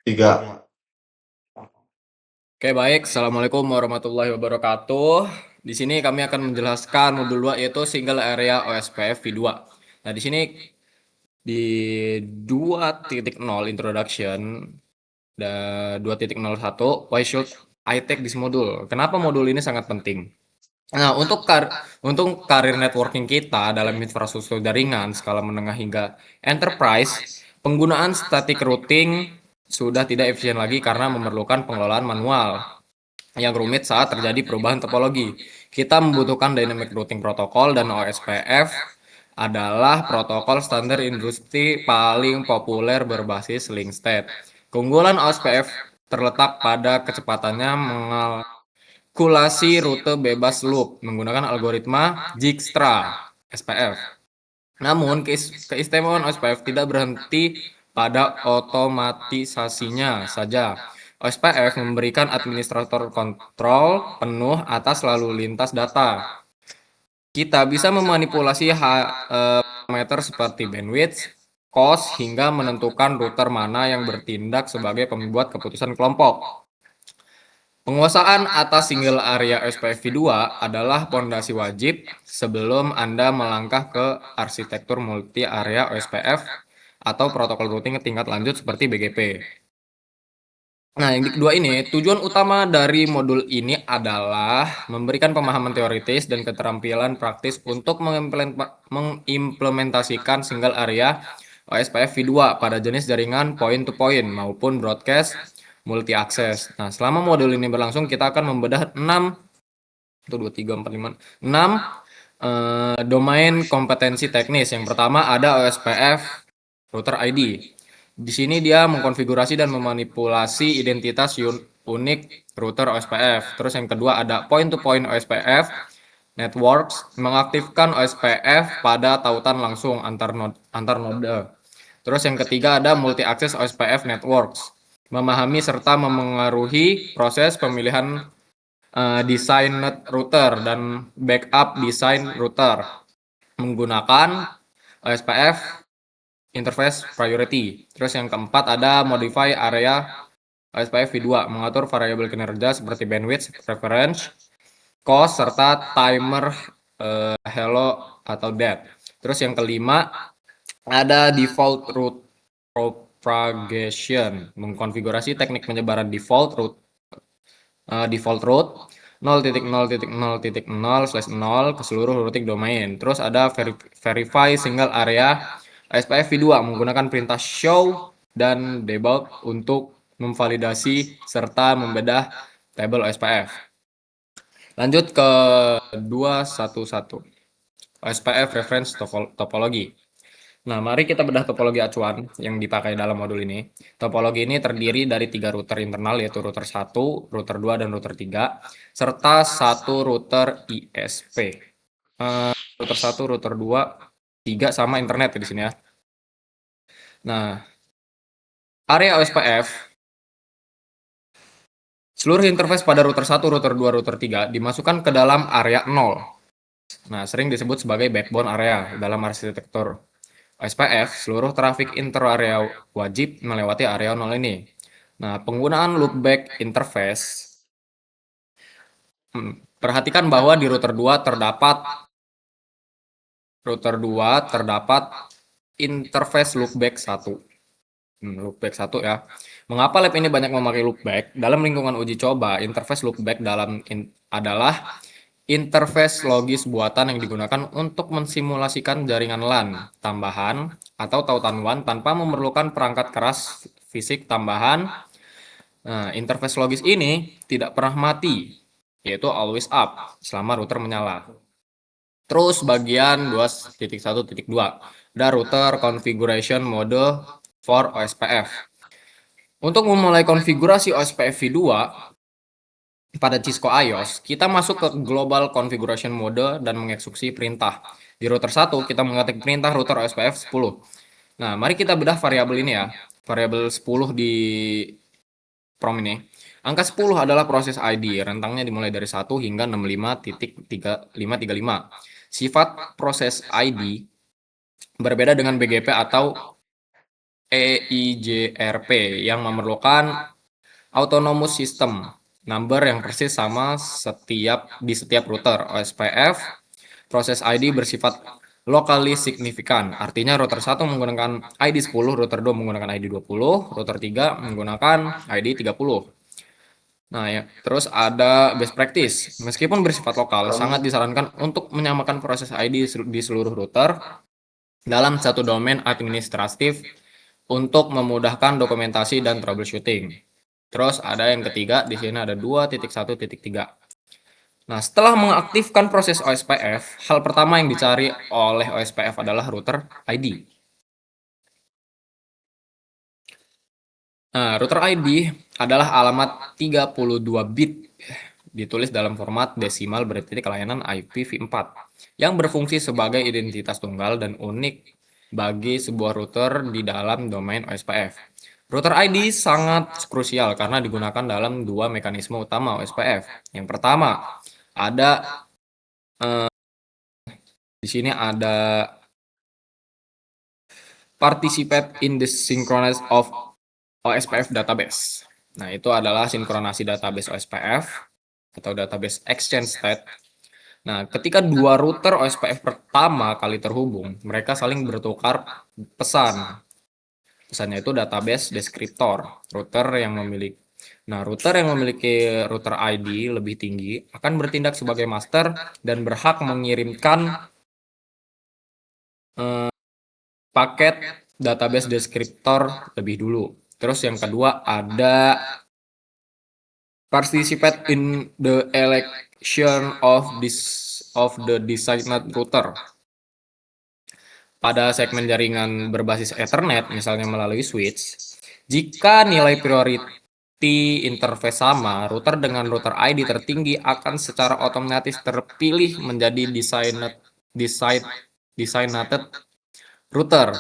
Tiga. Oke, baik. Assalamualaikum warahmatullahi wabarakatuh. Di sini kami akan menjelaskan modul 2 yaitu Single Area OSPF V2. Nah, di sini di 2.0 introduction dan 2.01 why should I take this module? Kenapa modul ini sangat penting? Nah, untuk karir networking kita dalam infrastruktur jaringan skala menengah hingga enterprise, penggunaan static routing sudah tidak efisien lagi karena memerlukan pengelolaan manual yang rumit saat terjadi perubahan topologi. Kita membutuhkan Dynamic Routing Protocol dan OSPF adalah protokol standar industri paling populer berbasis link state. Keunggulan OSPF terletak pada kecepatannya mengalkulasi rute bebas loop menggunakan algoritma Dijkstra (SPF). Namun, keistimewaan OSPF tidak berhenti pada otomatisasinya saja. OSPF memberikan administrator kontrol penuh atas lalu lintas data. Kita bisa memanipulasi parameter seperti bandwidth, cost, hingga menentukan router mana yang bertindak sebagai pembuat keputusan kelompok. Penguasaan atas single area OSPF V2 adalah pondasi wajib sebelum Anda melangkah ke arsitektur multi area OSPF atau protokol routing tingkat lanjut seperti BGP. Nah, yang kedua ini, tujuan utama dari modul ini adalah memberikan pemahaman teoritis dan keterampilan praktis untuk mengimplementasikan single area OSPF V2 pada jenis jaringan point-to-point maupun broadcast multi-akses. Nah, selama modul ini berlangsung, kita akan membedah 6 domain kompetensi teknis. Yang pertama ada OSPF router ID. Di sini dia mengkonfigurasi dan memanipulasi identitas unik router OSPF. Terus yang kedua ada point-to-point OSPF networks, mengaktifkan OSPF pada tautan langsung antar node. Terus yang ketiga ada multi-access OSPF networks, memahami serta memengaruhi proses pemilihan desain router dan backup desain router menggunakan OSPF interface priority. Terus yang keempat ada modify area OSPF V2, mengatur variabel kinerja seperti bandwidth, preference, cost, serta timer hello atau dead. Terus yang kelima ada default route propagation, mengkonfigurasi teknik penyebaran default route 0.0.0.0/0 ke seluruh routing domain. Terus ada verify single area OSPF V2 menggunakan perintah show dan debug untuk memvalidasi serta membedah tabel OSPF. Lanjut ke 211. OSPF reference topologi. Nah, mari kita bedah topologi acuan yang dipakai dalam modul ini. Topologi ini terdiri dari 3 router internal, yaitu router 1, router 2, dan router 3, serta 1 router ISP. Router 1, router 2, 3 sama internet di sini ya. Nah, area OSPF, seluruh interface pada router 1, router 2, router 3 dimasukkan ke dalam area 0. Nah, sering disebut sebagai backbone area dalam arsitektur OSPF, seluruh trafik inter-area wajib melewati area 0 ini. Nah, penggunaan loopback interface. Perhatikan bahwa di router 2 terdapat interface loopback 1. Loopback 1 ya. Mengapa lab ini banyak memakai loopback? Dalam lingkungan uji coba, interface loopback adalah interface logis buatan yang digunakan untuk mensimulasikan jaringan LAN tambahan atau tautan WAN tanpa memerlukan perangkat keras fisik tambahan. Nah, interface logis ini tidak pernah mati, yaitu always up selama router menyala. Terus bagian 2.1.2, ada router configuration mode for OSPF. Untuk memulai konfigurasi OSPF V2, pada Cisco iOS, kita masuk ke Global Configuration Mode dan mengeksekusi perintah. Di router 1, kita mengetik perintah router OSPF 10. Nah, mari kita bedah variabel ini ya. Variabel 10 di prom ini. Angka 10 adalah proses ID, rentangnya dimulai dari 1 hingga 65.535. Sifat proses ID berbeda dengan BGP atau EIGRP yang memerlukan autonomous system number yang persis sama di setiap router. OSPF proses ID bersifat locally signifikan. Artinya router 1 menggunakan ID 10, router 2 menggunakan ID 20, router 3 menggunakan ID 30. Nah ya, terus ada best practice. Meskipun bersifat lokal, sangat disarankan untuk menyamakan proses ID di seluruh router dalam satu domain administratif untuk memudahkan dokumentasi dan troubleshooting. Terus ada yang ketiga, di sini ada 2.1.3. Nah, setelah mengaktifkan proses OSPF, hal pertama yang dicari oleh OSPF adalah router ID. Nah, router ID adalah alamat 32 bit ditulis dalam format desimal bertitik layanan IPv4 yang berfungsi sebagai identitas tunggal dan unik bagi sebuah router di dalam domain OSPF. Router ID sangat krusial karena digunakan dalam dua mekanisme utama OSPF. Yang pertama, ada di sini ada participate in the synchronous of OSPF database. Nah, itu adalah sinkronasi database OSPF atau database exchange state. Nah, ketika dua router OSPF pertama kali terhubung, mereka saling bertukar pesan. Pesannya itu database deskriptor. Router yang memiliki router ID lebih tinggi akan bertindak sebagai master dan berhak mengirimkan paket database deskriptor lebih dulu. Terus yang kedua ada participate in the election of the designated router. Pada segmen jaringan berbasis Ethernet, misalnya melalui switch, jika nilai priority interface sama, router dengan router ID tertinggi akan secara otomatis terpilih menjadi designated router.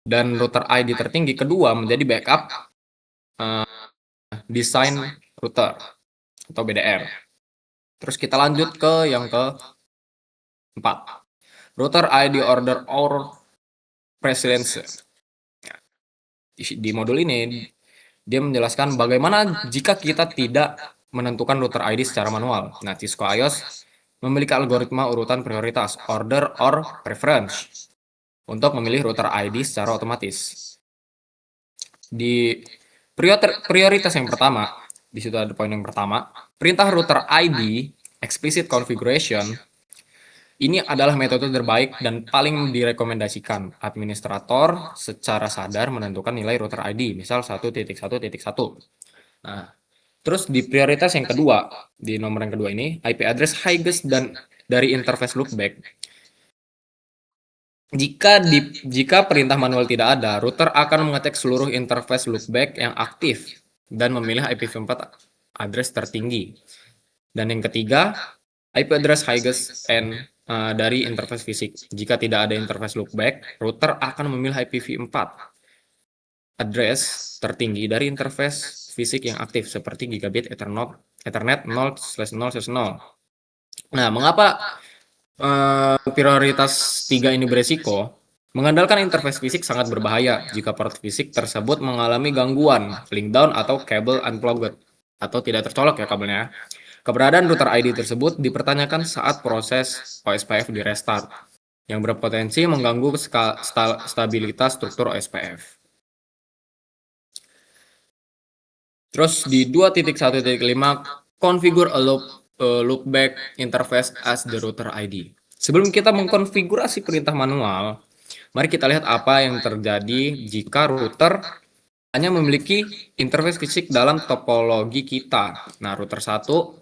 Dan router ID tertinggi kedua menjadi backup design router atau BDR. Terus kita lanjut ke yang keempat. Router ID order or precedence. Di modul ini dia menjelaskan bagaimana jika kita tidak menentukan router ID secara manual. Nah, Cisco IOS memiliki algoritma urutan prioritas order or preference untuk memilih router ID secara otomatis. Di prioritas yang pertama, di situ ada poin yang pertama, perintah router ID explicit configuration ini adalah metode terbaik dan paling direkomendasikan. Administrator secara sadar menentukan nilai router ID, misal 1.1.1. Nah, terus di prioritas yang kedua, di nomor yang kedua ini, IP address highest dan dari interface loopback. Jika perintah manual tidak ada, router akan mengecek seluruh interface loopback yang aktif dan memilih IPv4 address tertinggi. Dan yang ketiga, IP address highest and dari interface fisik. Jika tidak ada interface loopback, router akan memilih IPv4 address tertinggi dari interface fisik yang aktif seperti gigabit Ethernet 0/0/0. Nah, mengapa prioritas 3 ini beresiko? Mengandalkan interface fisik sangat berbahaya jika port fisik tersebut mengalami gangguan, link down atau kabel unplugged atau tidak tercolok ya kabelnya. Keberadaan router ID tersebut dipertanyakan saat proses OSPF di restart, yang berpotensi mengganggu stabilitas struktur OSPF. Terus di 2.1.5, configure a loopback interface as the router ID. Sebelum kita mengkonfigurasi perintah manual, mari kita lihat apa yang terjadi jika router hanya memiliki interface fisik dalam topologi kita. Nah, router 1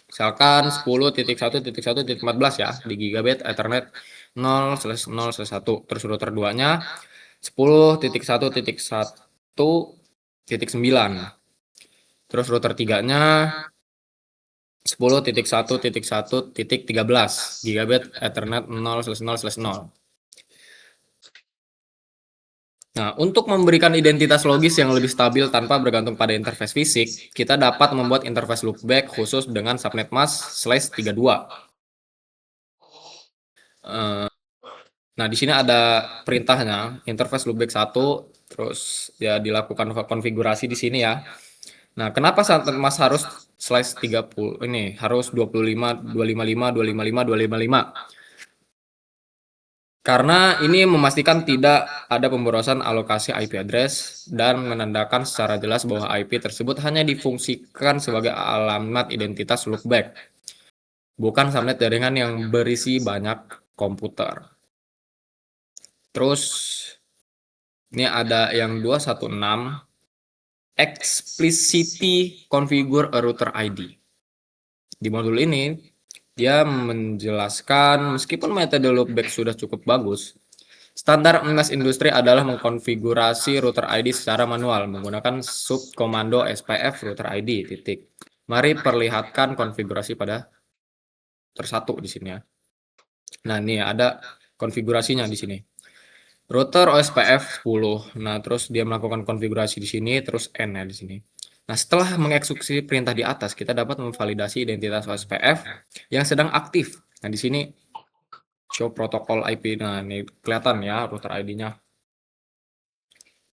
misalkan 10.1.1.14 ya di gigabit Ethernet 0/0/1. Terus router 2-nya 10.1.1.9. Terus router 3-nya 10.1.1.13 gigabit Ethernet 0/0/0. Nah, untuk memberikan identitas logis yang lebih stabil tanpa bergantung pada interface fisik, kita dapat membuat interface loopback khusus dengan subnet mask /32. Nah, di sini ada perintahnya, interface loopback 1, terus ya dilakukan konfigurasi di sini ya. Nah, kenapa Mas harus slash 30 ini harus 25 255 255 255? Karena ini memastikan tidak ada pemborosan alokasi IP address dan menandakan secara jelas bahwa IP tersebut hanya difungsikan sebagai alamat identitas loopback, bukan subnet jaringan yang berisi banyak komputer. Terus ini ada yang 216 explicitly configure a router ID. Di modul ini dia menjelaskan meskipun metode loopback sudah cukup bagus, standar NAS industri adalah mengkonfigurasi router ID secara manual menggunakan subkomando SPF router ID. Titik. Mari perlihatkan konfigurasi pada router 1 di sini ya. Nah, ini ada konfigurasinya di sini. Router OSPF 10. Nah, terus dia melakukan konfigurasi di sini, terus N ya di sini. Nah, setelah mengeksekusi perintah di atas, kita dapat memvalidasi identitas OSPF yang sedang aktif. Nah, di sini show protokol IP. Nah, ini kelihatan ya router ID-nya.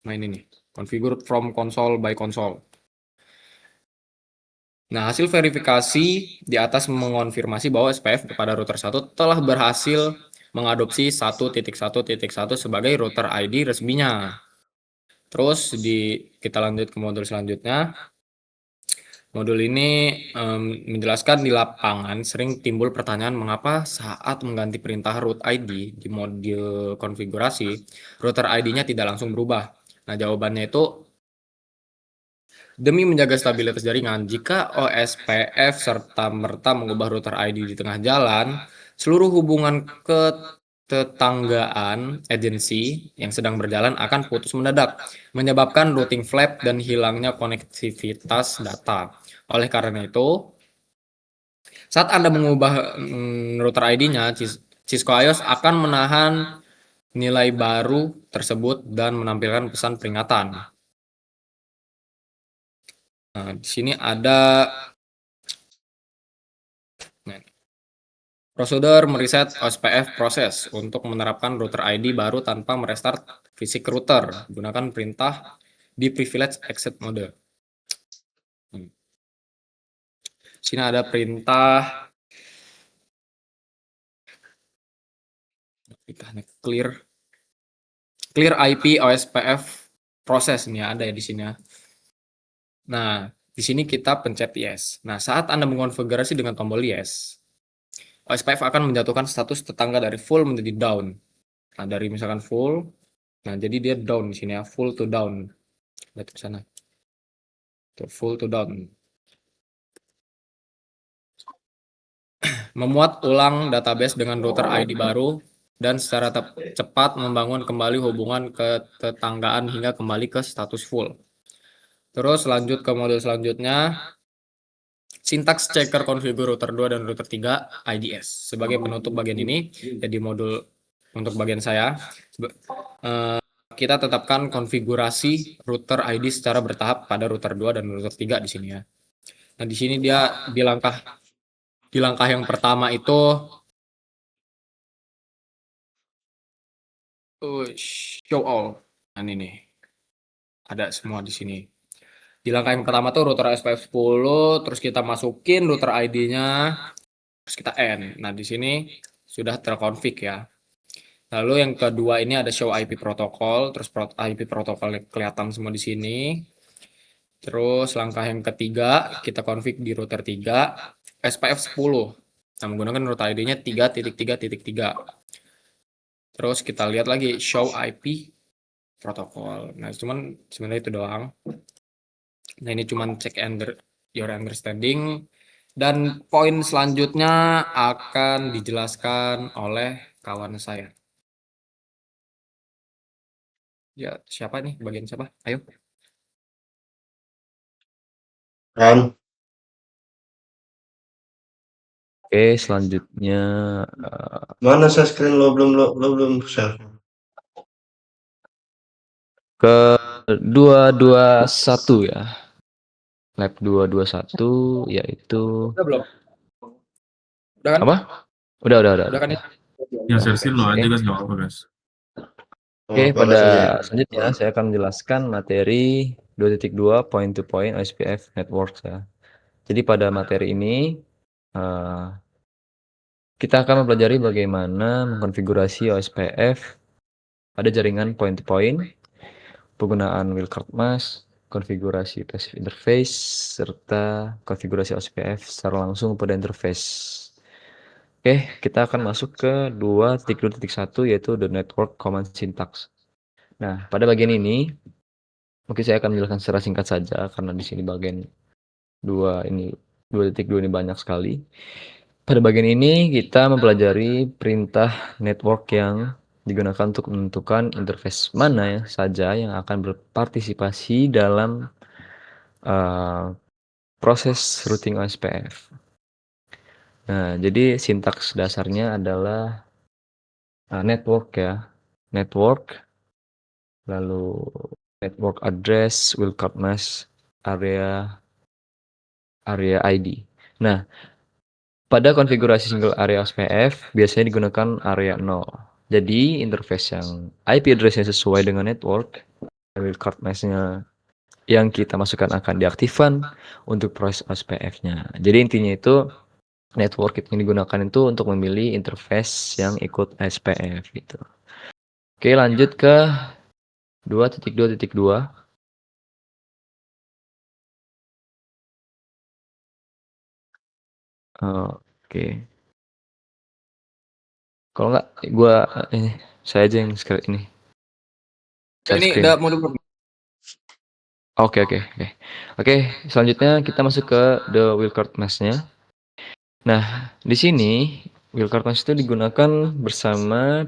Nah, ini nih, configure from console by console. Nah, hasil verifikasi di atas mengonfirmasi bahwa SPF kepada router 1 telah berhasil mengadopsi 1.1.1 sebagai router ID resminya. Terus kita lanjut ke modul selanjutnya. Modul ini menjelaskan di lapangan sering timbul pertanyaan mengapa saat mengganti perintah root ID di modul konfigurasi, router ID-nya tidak langsung berubah. Nah, jawabannya itu demi menjaga stabilitas jaringan, jika OSPF serta-merta mengubah router ID di tengah jalan, seluruh hubungan ketetanggaan agensi yang sedang berjalan akan putus mendadak, menyebabkan routing flap dan hilangnya konektivitas data. Oleh karena itu, saat Anda mengubah router ID-nya, Cisco iOS akan menahan nilai baru tersebut dan menampilkan pesan peringatan. Nah, di sini ada prosedur mereset OSPF proses untuk menerapkan router ID baru tanpa merestart fisik router. Gunakan perintah di privilege exit mode. Sini ada perintah clear IP OSPF proses ini ada ya di sini ya. Nah, di sini kita pencet yes. Nah, saat Anda mengonfigurasi dengan tombol yes, OSPF akan menjatuhkan status tetangga dari full menjadi down. Nah, dari misalkan full, nah jadi dia down di sini ya, full to down. Lihat ke sana. Tuh, full to down. Memuat ulang database dengan router ID baru dan secara cepat membangun kembali hubungan ketetanggaan hingga kembali ke status full. Terus lanjut ke modul selanjutnya. Sintaks checker configure router 2 dan router 3 IDS. Sebagai penutup bagian ini, jadi modul untuk bagian saya, kita tetapkan konfigurasi router ID secara bertahap pada router 2 dan router 3 di sini ya. Nah, di sini dia di langkah yang pertama itu show all. Nah, ini nih. Ada semua di sini. Di langkah yang pertama tuh router SPF 10, terus kita masukin router ID-nya, terus kita N. Nah, di sini sudah terkonfig ya. Lalu yang kedua ini ada show IP protokol, terus IP protokol kelihatan semua di sini. Terus langkah yang ketiga, kita config di router 3, SPF 10. Nah, menggunakan router ID-nya 3.3.3. Terus kita lihat lagi show IP protokol. Nah, cuman sebenarnya itu doang. Nah, ini cuman check your understanding. Dan poin selanjutnya akan dijelaskan oleh kawan saya. Ya, siapa nih? Bagian siapa? Ayo. Ran, Oke, selanjutnya mana share screen lo belum share. ke 221 ya. Lab 221 yaitu Udah belum? Udah kan? apa? Udah. Udah kan ya? Yang versi lo aja Oke. guys, nggak apa-apa guys. Oke, apa pada Mas Andi? selanjutnya saya akan menjelaskan materi 2.2 point to point OSPF network ya. Jadi pada materi ini kita akan mempelajari bagaimana mengkonfigurasi OSPF pada jaringan point to point, penggunaan wildcard mask, konfigurasi passive interface, serta konfigurasi OSPF secara langsung pada interface. Oke, kita akan masuk ke 2.2.1 yaitu the network command syntax. Nah, pada bagian ini mungkin saya akan menjelaskan secara singkat saja karena di sini bagian 2.2 ini banyak sekali. Pada bagian ini kita mempelajari perintah network yang digunakan untuk menentukan interface mana saja yang akan berpartisipasi dalam proses routing OSPF. Nah, jadi sintaks dasarnya adalah network ya, network, lalu network address, wildcard mask, area ID. Nah, pada konfigurasi single area OSPF biasanya digunakan area 0. Jadi interface yang IP address-nya sesuai dengan network, wildcard mask-nya yang kita masukkan akan diaktifkan untuk proses OSPF-nya. Jadi intinya itu network yang digunakan itu untuk memilih interface yang ikut SPF gitu. Oke, lanjut ke 2.2.2. Oke. Kalau nggak, saya aja yang ini. Share Ini screen. udah mau dulu. Oke, selanjutnya kita masuk ke the wildcard mask-nya. Nah, di sini wildcard mask itu digunakan bersama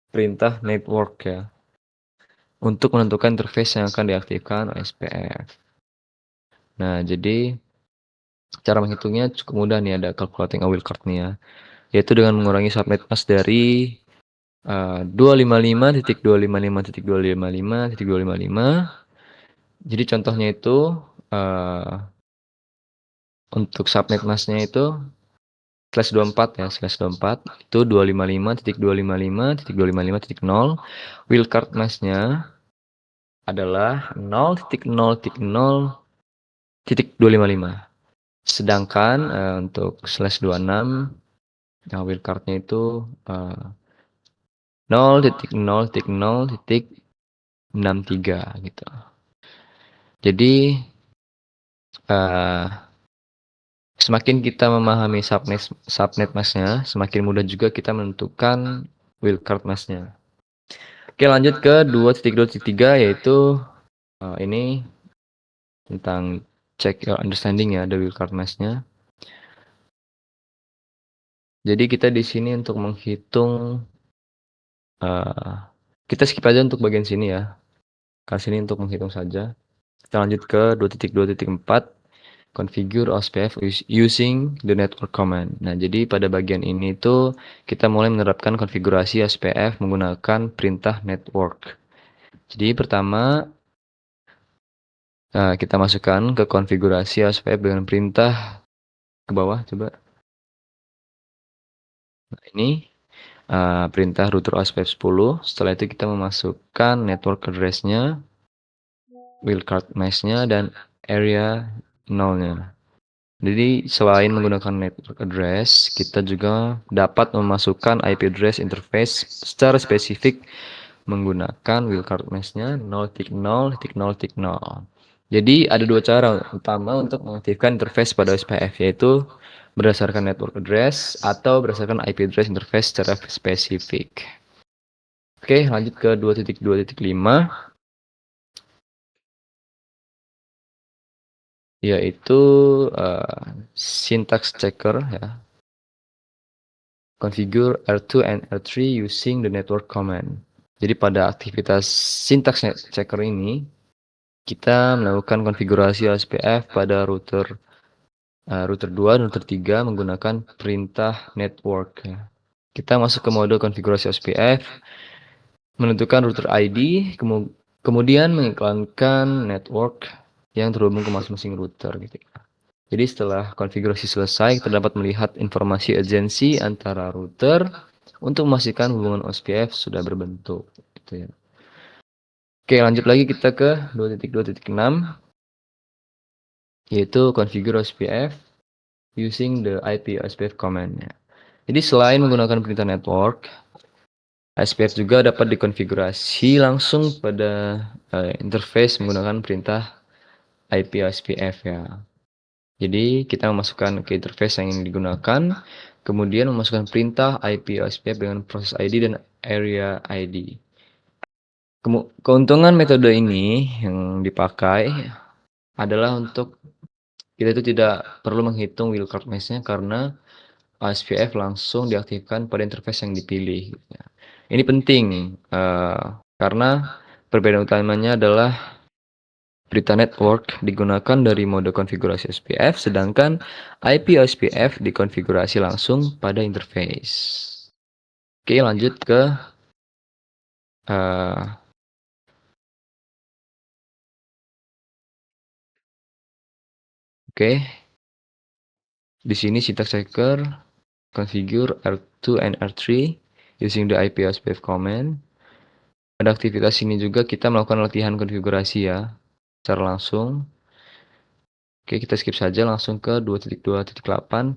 perintah network ya, untuk menentukan interface yang akan diaktifkan OSPF. Nah, jadi cara menghitungnya cukup mudah nih, ada calculating a wildcard nih ya, yaitu dengan mengurangi subnet mask dari 255.255.255.255. Jadi contohnya itu untuk subnet masknya itu /24 ya, /24 itu 255.255.255.0. Wildcard masknya adalah 0.0.0.255. Sedangkan untuk /26 wildcardnya itu 0.0.0.63 gitu. Jadi semakin kita memahami subnet masknya, semakin mudah juga kita menentukan wildcard masknya. Oke, lanjut ke 2.2.3 yaitu ini tentang check your understanding ya, the wildcard masknya. Jadi kita di sini untuk menghitung, kita skip aja untuk bagian sini ya. Kali sini untuk menghitung saja. Kita lanjut ke 2.2.4, configure OSPF using the network command. Nah, jadi pada bagian ini itu kita mulai menerapkan konfigurasi OSPF menggunakan perintah network. Jadi pertama kita masukkan ke konfigurasi OSPF dengan perintah ke bawah coba. Nah, ini perintah router OSPF 10. Setelah itu kita memasukkan network address-nya, wildcard mask-nya, dan area 0-nya. Jadi selain menggunakan network address, kita juga dapat memasukkan IP address interface secara spesifik menggunakan wildcard mask-nya 0.0.0.0. Jadi ada dua cara utama untuk mengaktifkan interface pada OSPF, yaitu berdasarkan network address atau berdasarkan IP address interface secara spesifik. Oke, lanjut ke 2.2.5, yaitu syntax checker ya. Configure R2 and R3 using the network command. Jadi pada aktivitas syntax checker ini, kita melakukan konfigurasi OSPF pada router 2 dan router 3 menggunakan perintah network. Kita masuk ke mode konfigurasi OSPF, menentukan router ID, kemudian mengiklankan network yang terhubung ke masing-masing router gitu. Jadi setelah konfigurasi selesai, kita dapat melihat informasi agensi antara router untuk memastikan hubungan OSPF sudah berbentuk gitu ya. Oke, lanjut lagi kita ke 2.2.6 yaitu configure OSPF using the IP OSPF command ya. Jadi selain menggunakan perintah network, OSPF juga dapat dikonfigurasi langsung pada interface menggunakan perintah IP OSPF ya. Jadi kita memasukkan ke interface yang ingin digunakan, kemudian memasukkan perintah IP OSPF dengan proses ID dan area ID. Keuntungan metode ini yang dipakai adalah untuk kita itu tidak perlu menghitung wildcard mesh-nya karena OSPF langsung diaktifkan pada interface yang dipilih. Ini penting karena perbedaan utamanya adalah perintah network digunakan dari mode konfigurasi OSPF, sedangkan IP OSPF dikonfigurasi langsung pada interface. Oke, lanjut ke di sini syntax checker configure R2 and R3 using the IP OSPF command. Pada aktivitas ini juga kita melakukan latihan konfigurasi ya, secara langsung. Oke, kita skip saja langsung ke 2.2.8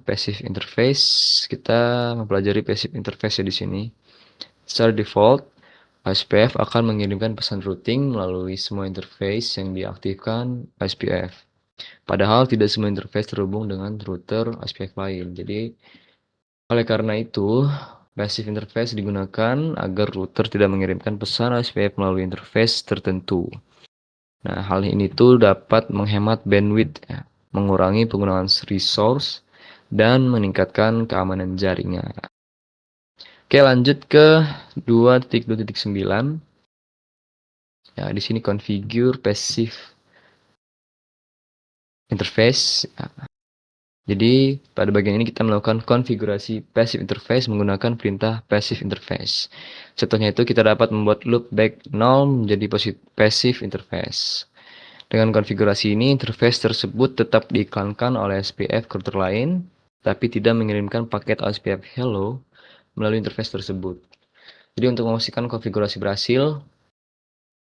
passive interface. Kita mempelajari passive interface ya di sini. Secara default, OSPF akan mengirimkan pesan routing melalui semua interface yang diaktifkan OSPF. Padahal tidak semua interface terhubung dengan router OSPF lain. Jadi, oleh karena itu, passive interface digunakan agar router tidak mengirimkan pesan OSPF melalui interface tertentu. Nah, hal ini tuh dapat menghemat bandwidth, ya, mengurangi penggunaan resource, dan meningkatkan keamanan jaringan. Oke, lanjut ke 2.2.9. Ya, di sini configure passive interface. Ya. Jadi, pada bagian ini kita melakukan konfigurasi passive interface menggunakan perintah passive interface. Contohnya itu kita dapat membuat loopback 0 menjadi passive interface. Dengan konfigurasi ini, interface tersebut tetap diiklankan oleh OSPF ke router lain, tapi tidak mengirimkan paket OSPF hello melalui interface tersebut. Jadi untuk memastikan konfigurasi berhasil,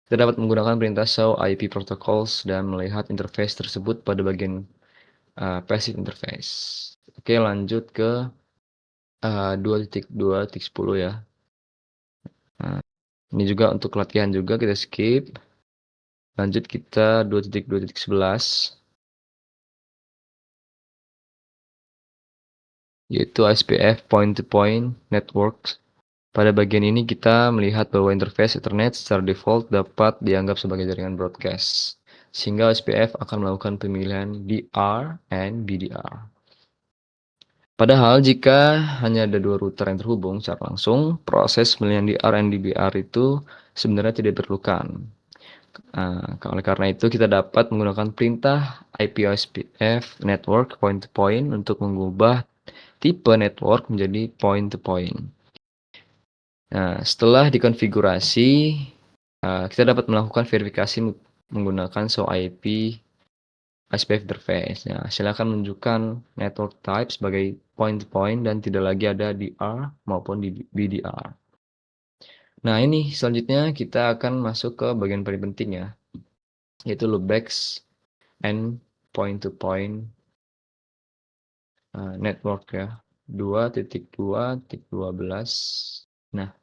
kita dapat menggunakan perintah show IP protocols dan melihat interface tersebut pada bagian passive interface. Oke, lanjut ke 2.2.10 ya. Nah, ini juga untuk latihan juga kita skip. Lanjut kita 2.2.11 yaitu OSPF point-to-point network. Pada bagian ini kita melihat bahwa interface Ethernet secara default dapat dianggap sebagai jaringan broadcast, sehingga OSPF akan melakukan pemilihan DR and BDR. Padahal jika hanya ada dua router yang terhubung secara langsung, proses pemilihan DR and BDR itu sebenarnya tidak diperlukan. Oleh karena itu kita dapat menggunakan perintah IP OSPF network point-to-point untuk mengubah tipe network menjadi point-to-point. Nah, setelah dikonfigurasi, kita dapat melakukan verifikasi menggunakan show IP OSPF interface. Nah, hasilnya akan menunjukkan network type sebagai point-to-point dan tidak lagi ada DR maupun di BDR. Nah, ini selanjutnya kita akan masuk ke bagian paling penting ya, yaitu loopbacks and point-to-point network ya. 2.2.12. Nah,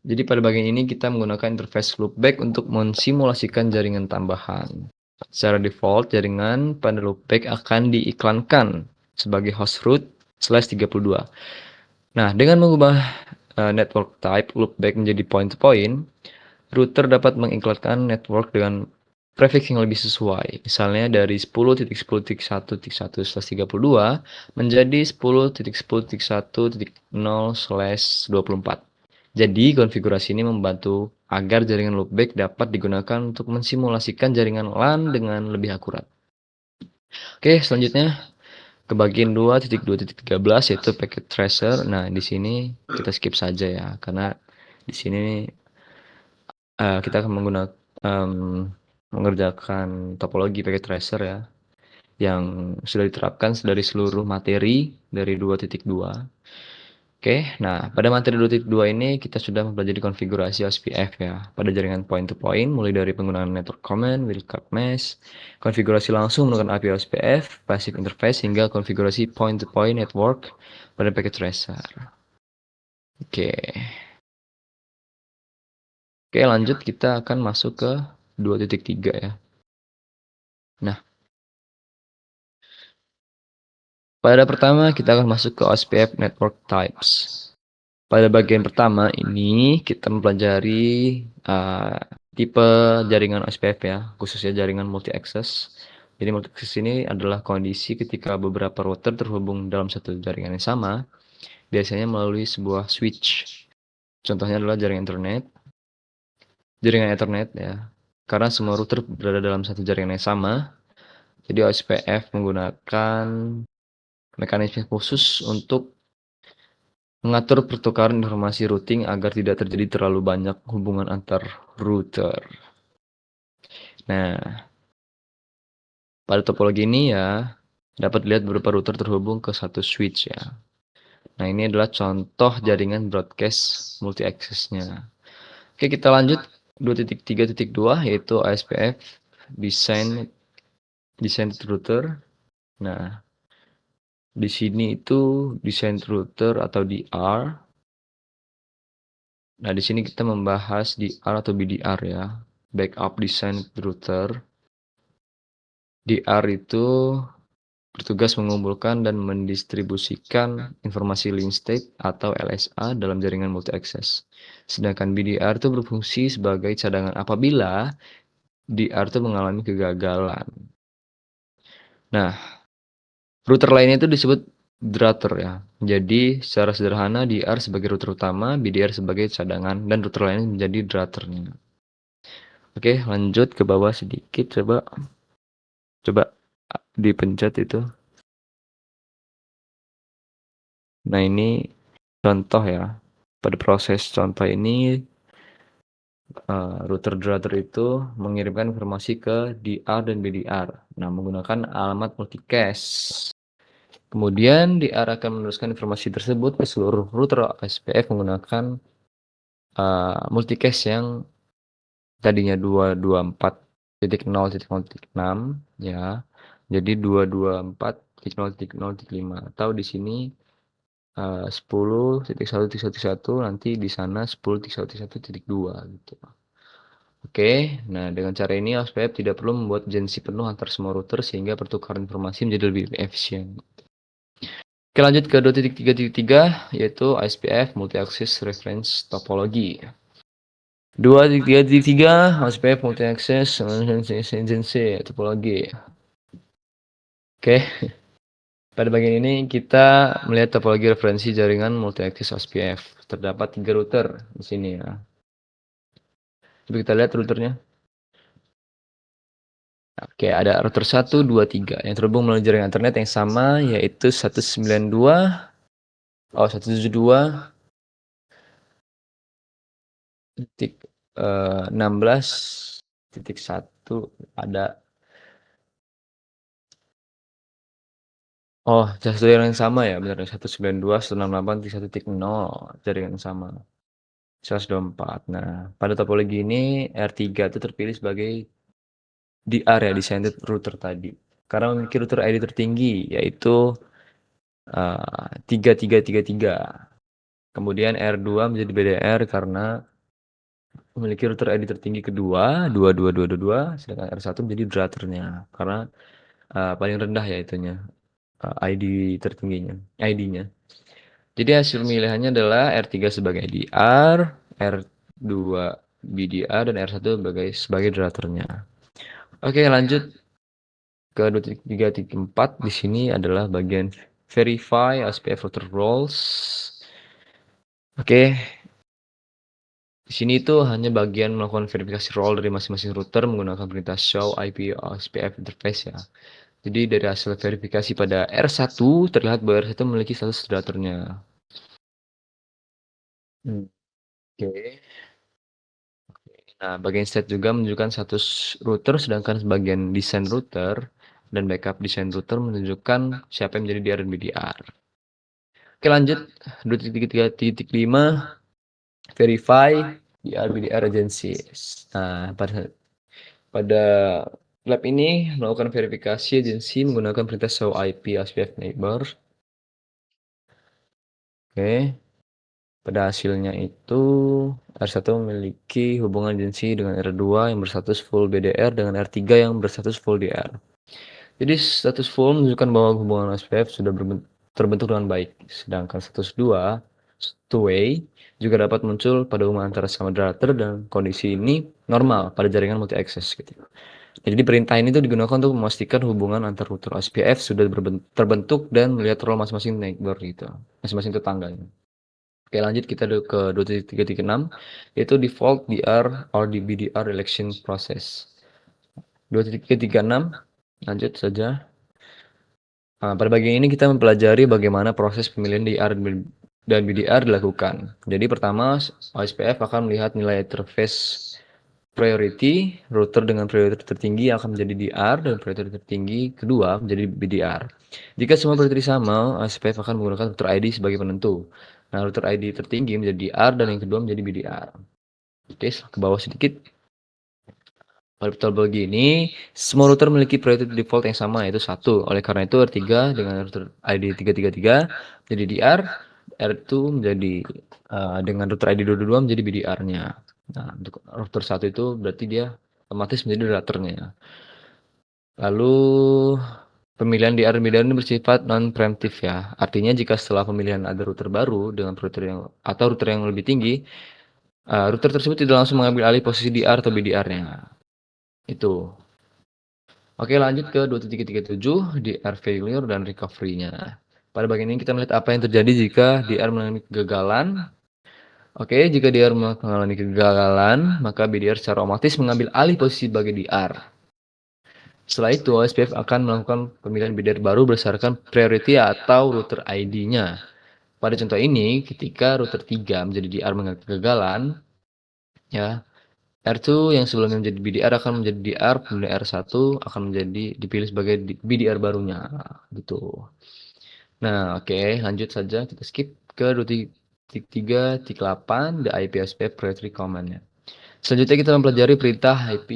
jadi pada bagian ini kita menggunakan interface loopback untuk mensimulasikan jaringan tambahan. Secara default, jaringan pada loopback akan diiklankan sebagai host root /32. Nah, dengan mengubah network type loopback menjadi point-to-point, router dapat mengiklankan network dengan prefix yang lebih sesuai. Misalnya dari 10.10.1.1/32 menjadi 10.10.1.0/24. Jadi, konfigurasi ini membantu agar jaringan loopback dapat digunakan untuk mensimulasikan jaringan LAN dengan lebih akurat. Oke, selanjutnya ke bagian 2.2.13 yaitu packet tracer. Nah, di sini kita skip saja ya, karena di sini kita akan mengerjakan topologi packet tracer ya, yang sudah diterapkan dari seluruh materi dari 2.2. Oke, nah pada materi 2.2 ini kita sudah mempelajari konfigurasi OSPF ya pada jaringan point to point mulai dari penggunaan network command, wildcard mesh, konfigurasi langsung menggunakan API OSPF, passive interface hingga konfigurasi point to point network pada packet tracer. Oke. Oke, lanjut kita akan masuk ke 2.3 ya. Nah, pada pertama kita akan masuk ke OSPF network types. Pada bagian pertama ini kita mempelajari tipe jaringan OSPF ya, khususnya jaringan multi-access. Jadi multi-access ini adalah kondisi ketika beberapa router terhubung dalam satu jaringan yang sama, biasanya melalui sebuah switch. Contohnya adalah jaringan Ethernet ya. Karena semua router berada dalam satu jaringan yang sama, jadi OSPF menggunakan mekanisme khusus untuk mengatur pertukaran informasi routing agar tidak terjadi terlalu banyak hubungan antar router. Nah, pada topologi ini ya, dapat dilihat beberapa router terhubung ke satu switch ya. Nah, ini adalah contoh jaringan broadcast multi-access-nya. Oke, kita lanjut 2.3.2 yaitu OSPF design router. Nah, di sini itu design router atau DR. Nah, di sini kita membahas DR atau BDR ya, backup design router. DR itu bertugas mengumpulkan dan mendistribusikan informasi link state atau LSA dalam jaringan multi-access. Sedangkan BDR itu berfungsi sebagai cadangan apabila DR itu mengalami kegagalan. Nah, router lainnya itu disebut drafter ya. Jadi secara sederhana DR sebagai router utama, BDR sebagai cadangan, dan router lainnya menjadi drafternya. Oke, lanjut ke bawah sedikit, coba dipencet itu. Nah, ini contoh ya. Pada proses contoh ini, router drafter itu mengirimkan informasi ke DR dan BDR. Nah, menggunakan alamat multicast. Kemudian DR akan meneruskan informasi tersebut ke seluruh router OSPF menggunakan multicast yang tadinya 224.0.0.6 ya. Jadi 224.0.0.5 atau di sini 10.1.1 nanti di sana 10.1.1.2 gitu. Oke, nah dengan cara ini OSPF tidak perlu membuat urgensi penuh antar semua router sehingga pertukaran informasi menjadi lebih efisien. Oke, lanjut ke 2.3.3 yaitu OSPF Multi-Access Reference Topology. 2.3.3 OSPF Multi-Access Reference Topology. Oke. Pada bagian ini kita melihat topologi referensi jaringan multi-access OSPF. Terdapat 3 router di sini ya. Coba kita lihat routernya. Oke, ada router 1, 2, 3 yang terhubung melalui jaringan internet yang sama yaitu 192.168.16.1 ada. Oh, satu yang sama ya, benar 192.168.1.0 jaringan yang sama. 124. Nah, pada topologi ini R3 itu terpilih sebagai DR ya, designated router tadi. Karena memiliki router ID tertinggi yaitu 3333. Kemudian R2 menjadi BDR karena memiliki router ID tertinggi kedua 22222, sedangkan R1 menjadi drafternya karena paling rendah ya itunya. ID tertingginya, ID-nya. Jadi hasil pemilihannya adalah R3 sebagai DR, R2 BDR, dan R1 sebagai drafternya. Oke, lanjut ke 2.3.4. Di sini adalah bagian verify OSPF router roles. Oke. Di sini itu hanya bagian melakukan verifikasi role dari masing-masing router menggunakan perintah show IP OSPF interface ya. Jadi dari hasil verifikasi pada R1 terlihat bahwa R1 memiliki status drafternya. Oke. Nah, bagian state juga menunjukkan status router, sedangkan sebagian desain router dan backup desain router menunjukkan siapa yang menjadi DR dan BDR. Oke, lanjut 2.3.5 verify DR BDR agencies. Nah, pada lab ini melakukan verifikasi agensi menggunakan perintah show IP SPF neighbor. Oke. Pada hasilnya itu R1 memiliki hubungan agensi dengan R2 yang berstatus full BDR dengan R3 yang berstatus full DR. Jadi status full menunjukkan bahwa hubungan SPF sudah terbentuk dengan baik, sedangkan status 2 two-way juga dapat muncul pada hubungan antara sama moderator dan kondisi ini normal pada jaringan multi-access gitu. Jadi perintah ini tuh digunakan untuk memastikan hubungan antar router SPF sudah terbentuk dan melihat role masing-masing neighbor gitu, masing-masing tetangganya. Oke, lanjut kita ke 2.3.6 yaitu default DR or BDR election process. 2.3.6 lanjut saja. Pada bagian ini kita mempelajari bagaimana proses pemilihan DR dan BDR dilakukan. Jadi pertama, OSPF akan melihat nilai interface priority, router dengan prioritas tertinggi akan menjadi DR dan prioritas tertinggi kedua menjadi BDR. Jika semua prioritas sama, OSPF akan menggunakan router ID sebagai penentu. Nah, router ID tertinggi menjadi DR dan yang kedua menjadi BDR. Oke, ke bawah sedikit. Pada tabel begini, semua router memiliki prioritas default yang sama, yaitu 1. Oleh karena itu, R3 dengan router ID 333 menjadi DR, R2 menjadi dengan router ID 222 menjadi BDR-nya. Nah, untuk router 1 itu berarti dia otomatis menjadi routernya. Lalu, pemilihan DR dan BDR ini bersifat non-preemptive ya. Artinya jika setelah pemilihan ada router baru dengan router yang lebih tinggi, router tersebut tidak langsung mengambil alih posisi DR atau BDR-nya. Itu. Oke, lanjut ke 2.3.7 DR failure dan recovery-nya. Pada bagian ini kita melihat apa yang terjadi jika DR mengalami kegagalan. Oke, jika DR mengalami kegagalan, maka BDR secara otomatis mengambil alih posisi sebagai DR. Setelah itu, OSPF akan melakukan pemilihan BDR baru berdasarkan priority atau router ID-nya. Pada contoh ini, ketika router 3 menjadi DR mengalami kegagalan, ya, R2 yang sebelumnya menjadi BDR akan menjadi DR, kemudian R1 akan menjadi dipilih sebagai BDR barunya, gitu. Nah, oke, lanjut saja kita skip ke 2.3.8 the IP OSPF priority command-nya. Selanjutnya kita mempelajari perintah IP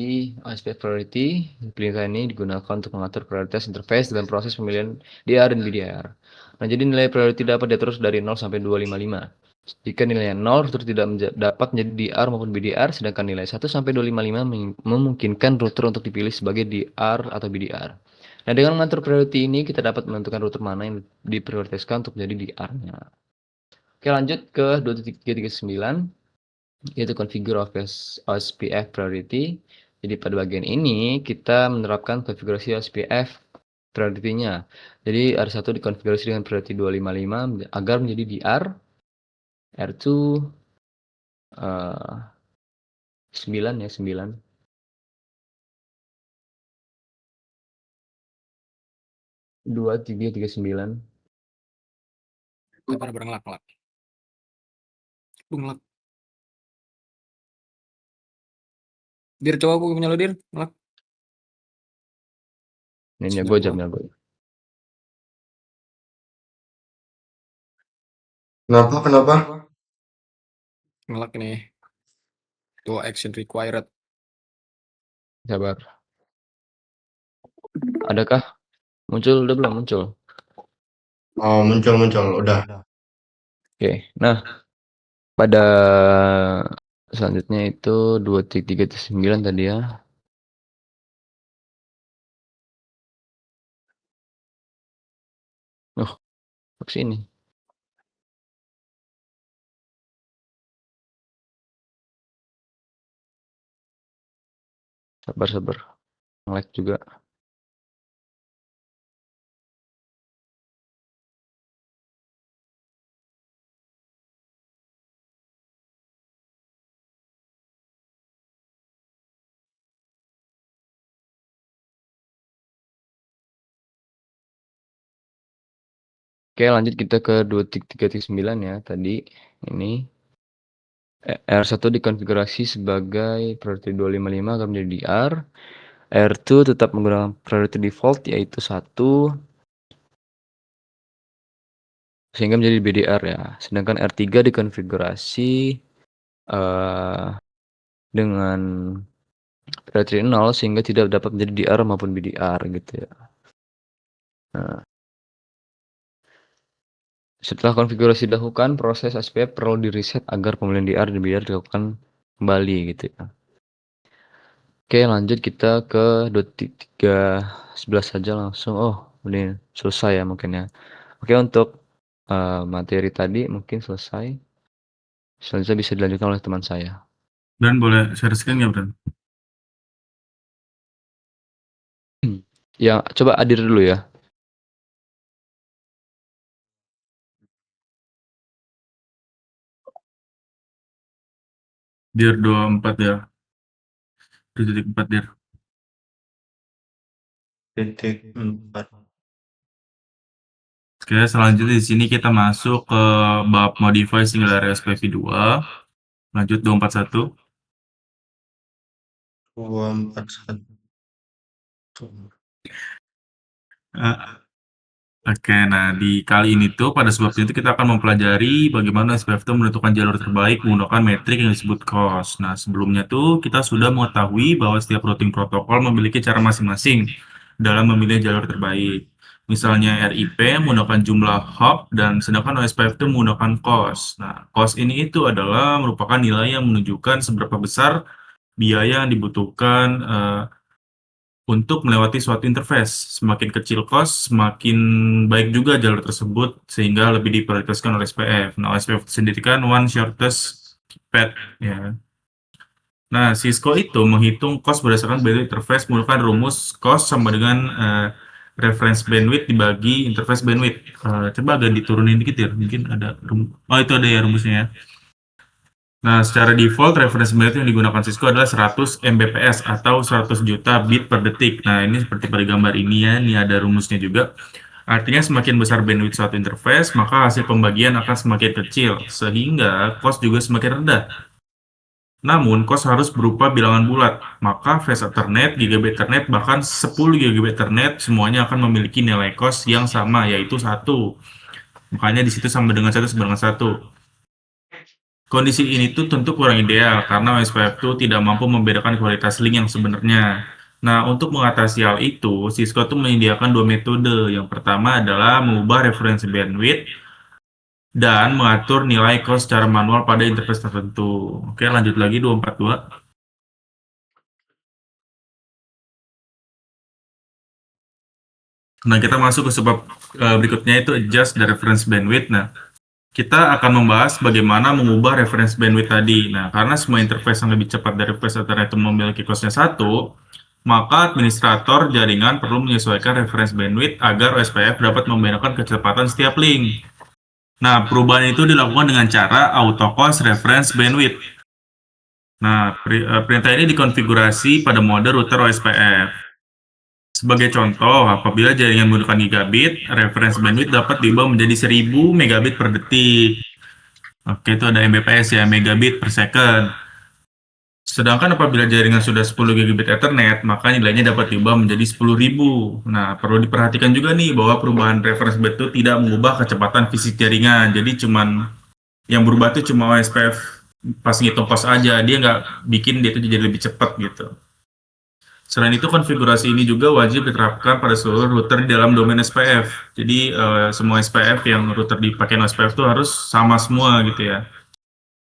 OSPF priority. Perintah ini digunakan untuk mengatur prioritas interface dalam proses pemilihan DR dan BDR. Nah, jadi nilai priority dapat diatur dari 0 sampai 255. Jika nilainya 0, router tidak dapat menjadi DR maupun BDR, sedangkan nilai 1 sampai 255 memungkinkan router untuk dipilih sebagai DR atau BDR. Nah, dengan mengatur priority ini, kita dapat menentukan router mana yang diprioritaskan untuk menjadi DR-nya. Oke, lanjut ke 2.3.9, yaitu configure OSPF priority. Jadi pada bagian ini, kita menerapkan konfigurasi OSPF priority-nya. Jadi R1 dikonfigurasi dengan priority 255 agar menjadi DR, R2 9 ya, 9. 2.3.3.9. Pada ngelak. Ngelak. Dir, coba aku punya lo, Dir. Ngelak. Ini gue jamnya gue. Kenapa? Ngelak nih. Tuh action required. Sabar. Adakah muncul? Udah belum muncul? Oh, muncul. Udah. Oke. Nah, pada selanjutnya itu 2.3.9 tadi ya. Oh, ke sini. Sabar. Nge-lag juga. Oke, lanjut kita ke 2.3.9 ya. Tadi ini R1 dikonfigurasi sebagai priority 255 akan menjadi DR. R2 tetap menggunakan priority default yaitu 1. sehingga menjadi BDR ya. Sedangkan R3 dikonfigurasi dengan priority 0 sehingga tidak dapat menjadi DR maupun BDR gitu ya. Nah, setelah konfigurasi dilakukan, proses SPF perlu di-reset agar pembelian DR dan BDR dilakukan kembali gitu ya. Oke, lanjut kita ke 2.3.11 saja langsung. Oh, ini selesai ya mungkin ya. Oke, untuk materi tadi mungkin selesai. Selanjutnya bisa dilanjutkan oleh teman saya. Dan boleh share screen nggak, Bran? Ya, coba hadir dulu ya. Dir 24 ya. 2.4 dir. titik 4. Oke, selanjutnya di sini kita masuk ke bab modify singular SPV2. Lanjut 241. 241. Oke, nah di kali ini tuh pada sebab itu kita akan mempelajari bagaimana SPF itu menentukan jalur terbaik menggunakan metrik yang disebut cost. Nah, sebelumnya tuh kita sudah mengetahui bahwa setiap routing protokol memiliki cara masing-masing dalam memilih jalur terbaik. Misalnya RIP menggunakan jumlah hop dan sedangkan OSPF itu menggunakan cost. Nah, cost ini itu adalah merupakan nilai yang menunjukkan seberapa besar biaya yang dibutuhkan untuk melewati suatu interface. Semakin kecil cost, semakin baik juga jalur tersebut sehingga lebih diprioritaskan oleh SPF. Nah, SPF itu sendiri kan one shortest path ya. Nah, Cisco itu menghitung cost berdasarkan bandwidth interface menggunakan rumus cost sama dengan reference bandwidth dibagi interface bandwidth. Coba agak diturunin dikit ya, mungkin ada oh itu ada ya rumusnya ya. Nah, secara default reference bandwidth yang digunakan Cisco adalah 100 Mbps atau 100 juta bit per detik. Nah, ini seperti pada gambar ini ya, ini ada rumusnya juga. Artinya semakin besar bandwidth suatu interface, maka hasil pembagian akan semakin kecil, sehingga cost juga semakin rendah. Namun, cost harus berupa bilangan bulat, maka Fast Ethernet, Gigabit Ethernet, bahkan 10 Gigabit Ethernet semuanya akan memiliki nilai cost yang sama, yaitu 1. Makanya di situ sama dengan 1 sama dengan 1. Kondisi ini tuh tentu kurang ideal karena OSPF itu tidak mampu membedakan kualitas link yang sebenarnya. Nah, untuk mengatasi hal itu, Cisco tuh menyediakan dua metode. Yang pertama adalah mengubah referensi bandwidth dan mengatur nilai cost secara manual pada interface tertentu. Oke, lanjut lagi 242. Nah, kita masuk ke sebab berikutnya itu adjust the reference bandwidth. Nah, kita akan membahas bagaimana mengubah reference bandwidth tadi. Nah, karena semua interface yang lebih cepat dari Fast Ethernet itu memiliki cost-nya 1, maka administrator jaringan perlu menyesuaikan reference bandwidth agar OSPF dapat membedakan kecepatan setiap link. Nah, perubahan itu dilakukan dengan cara auto cost reference bandwidth. Nah, perintah ini dikonfigurasi pada mode router OSPF. Sebagai contoh, apabila jaringan menggunakan gigabit, reference bandwidth dapat diubah menjadi 1000 megabit per detik. Oke, itu ada Mbps ya, megabit per second. Sedangkan apabila jaringan sudah 10 gigabit Ethernet, maka nilainya dapat diubah menjadi 10.000. Nah, perlu diperhatikan juga nih bahwa perubahan reference bit itu tidak mengubah kecepatan fisik jaringan. Jadi yang berubah itu cuma OSPF pas ngitung cost aja, dia nggak bikin dia itu jadi lebih cepat gitu. Selain itu, konfigurasi ini juga wajib diterapkan pada seluruh router di dalam domain SPF. Jadi, semua SPF yang router dipakai SPF itu harus sama semua gitu ya.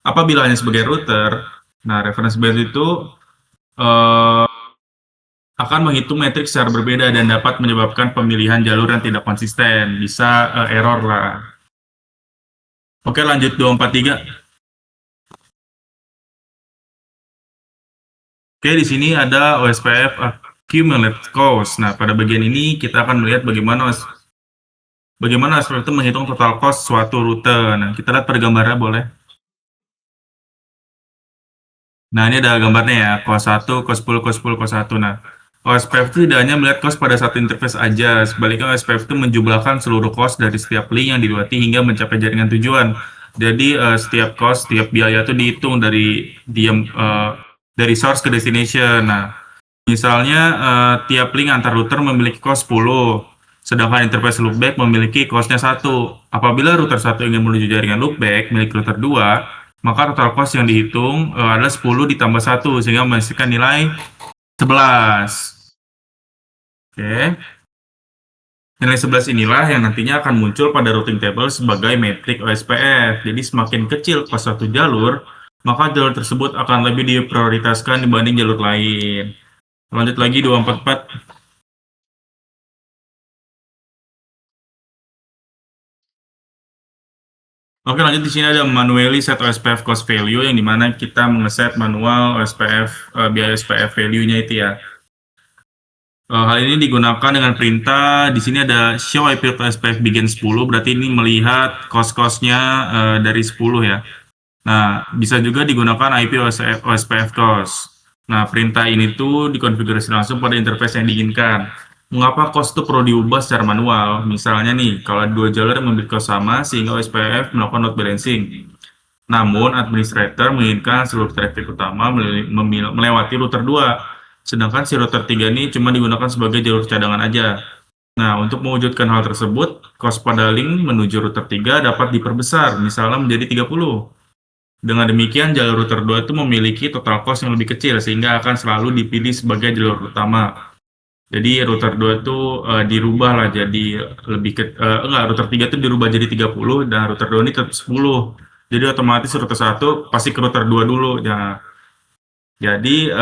Apabila hanya sebagai router, nah reference band itu akan menghitung metrik secara berbeda dan dapat menyebabkan pemilihan jalur yang tidak konsisten. Bisa error lah. Oke, lanjut 243. Oke, di sini ada OSPF accumulated cost. Nah, pada bagian ini kita akan melihat bagaimana OSPF itu menghitung total cost suatu rute. Nah, kita lihat pada gambarnya boleh. Nah, ini ada gambarnya ya, cost 1, cost 10, cost 10, cost 1. Nah, OSPF itu tidak hanya melihat cost pada satu interface aja. Sebaliknya, OSPF itu menjumlahkan seluruh cost dari setiap link yang dilewati hingga mencapai jaringan tujuan. Jadi, setiap cost, setiap biaya itu dihitung dari source ke destination. Nah, misalnya tiap link antar router memiliki cost 10. Sedangkan interface loopback memiliki cost-nya 1. Apabila router 1 ingin menuju jaringan loopback milik router 2, maka total cost yang dihitung adalah 10 ditambah 1, sehingga menghasilkan nilai 11. Oke. Nilai 11 inilah yang nantinya akan muncul pada routing table sebagai metrik OSPF. Jadi semakin kecil cost satu jalur, maka jalur tersebut akan lebih diprioritaskan dibanding jalur lain. Lanjut lagi 244. Oke, lanjut di sini ada manually set OSPF cost value, yang dimana kita mengeset manual OSPF biaya OSPF value-nya itu ya. Hal ini digunakan dengan perintah. Di sini ada show IP OSPF begin 10, berarti ini melihat cost-cost-nya dari 10 ya. Nah, bisa juga digunakan IP OSPF cost. Nah, perintah ini tuh dikonfigurasi langsung pada interface yang diinginkan. Mengapa cost itu perlu diubah secara manual? Misalnya nih, kalau dua jalur yang memiliki cost sama, sehingga OSPF melakukan load balancing. Namun, administrator menginginkan seluruh traffic utama melewati router 2. Sedangkan si router 3 ini cuma digunakan sebagai jalur cadangan aja. Nah, untuk mewujudkan hal tersebut, cost pada link menuju router 3 dapat diperbesar, misalnya menjadi 30. Dengan demikian, jalur router 2 itu memiliki total cost yang lebih kecil, sehingga akan selalu dipilih sebagai jalur utama. Jadi router 2 itu dirubah lah jadi router 3 itu dirubah jadi 30 dan router 2 ini tetap 10. Jadi otomatis router 1 pasti ke router 2 dulu. Ya. Jadi